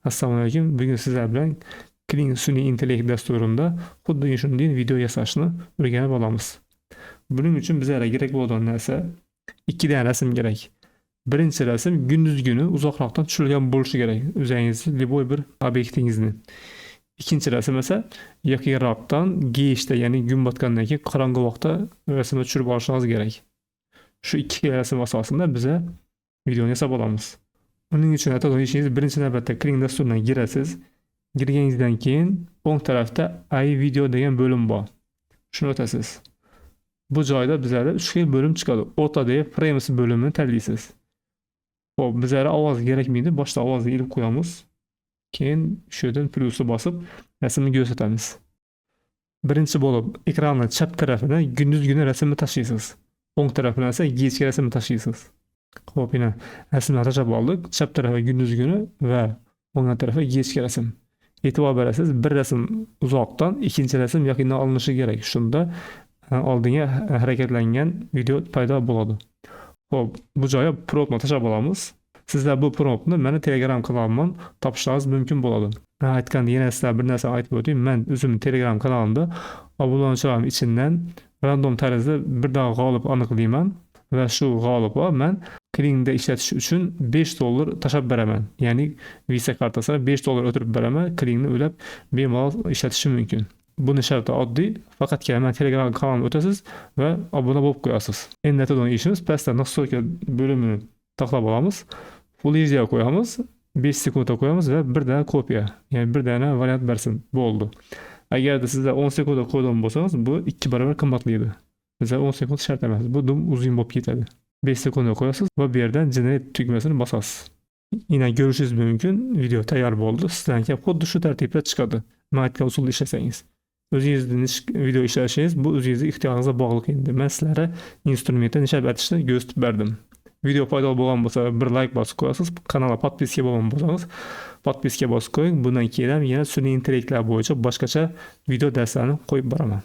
Assalomu alaykum. Bugun sizlar bilan Kling sun'iy intellekt dasturida xuddi shunday video yasashni o'rganib olamiz. Buning uchun bizlarga kerak bo'lgan narsa ikkidan rasm kerak. Birinchi rasm gündüz kuni uzoqroqdan tushirilgan bo'lishi kerak. O'zingizni liboy bir obyektingizni. Ikkinchi rasm esa yaqinroqdan geyishda, ya'ni kun botgandan keyin qorong'i vaqtda rasmni tushirib olishingiz kerak. Shu ikki rasm asosida biz videoni yasab olamiz. Uning uchun atalgan ishingiz birinchi navbatda Kling dasturidan girasiz. Girganingizdan keyin o'ng tarafda iVideo degan bo'lim bor. Shuni o'tasiz. Bu joyda bizlarga 3 xil bo'lim chiqadi. O'rtadagi Frames bo'limini tanlaysiz. Xo'p, bizlarga ovoz kerakmaydi. Boshda ovozni ilib qo'yamiz. Keyin shu yerdan plyusni bosib rasmni ko'rsatamiz. Birinchi bo'lib ekranning chap tarafida gündüz kuni rasmni tashlaysiz. O'ng tarafdan esa kechki rasmni tashlaysiz. Xo'p, yana rasmlarni tashlab oldik. Chap tarafiga gündüz kuni va o'ng tarafiga kechki rasm. E'tibor berasiz, bir rasm uzoqdan, ikkinchi rasm yaqindan olinishi kerak. Shunda oldinga harakatlangan video paydo bo'ladi. Xo'p, bu joyga promptni tashlab olamiz. Sizlar bu promptni meni Telegram kanalimdan topishingiz mumkin bo'ladi. Men aytganda yana sizlar bir narsa aytib o'tayim. Men o'zimning Telegram kanalimda obunachilarim ichidan random tarzda bir dona g'olib aniqlayman va shu g'olibga men Klingda ishlatish uchun $5 tashab beraman. Ya'ni Visa kartasini $5 o'tirib beraman. Klingni o'ylab bemalol ishlatishi mumkin. Buni sharti oddiy, faqatgina men Telegram kanalimga o'tasiz va obuna bo'lib qo'yasiz. Endi aytadigan ishimiz pastda nastroyka bo'limini taxlab olamiz. Full HD qo'yamiz, 5 sekundda qo'yamiz va bir dona kopiya, ya'ni bir dona variant bersin. Bo'ldi. Agarda sizlar 10 sekundda qo'ygan bo'lsangiz, bu 2 barobar qimmatlaydi. Bizlar 10 sekund shart emas. Bu dum uzun bo'lib ketadi. 5 sekundda qo'yasiz va bu yerdan generate tugmasini bosasiz. Yana ko'rishingiz mumkin, video tayyor bo'ldi. Sizdan keyin xuddi shu tartibda chiqadi. Men aytgan usulda ishlasangiz. O'zingizning video ishlashingiz bu o'zingizning ixtiyoringizga bog'liq endi. Men sizlarga instrumentni ishlatishni ko'rsatib berdim. Video foydali bo'lgan bo'lsa bir like bosib qo'yasiz. Kanalga podpiska bo'lgan bo'lsangiz podpiska bosib qo'ying. Bundan keyin ham yana sun'iy intellektlar bo'yicha boshqacha video darslarni qo'yib boraman.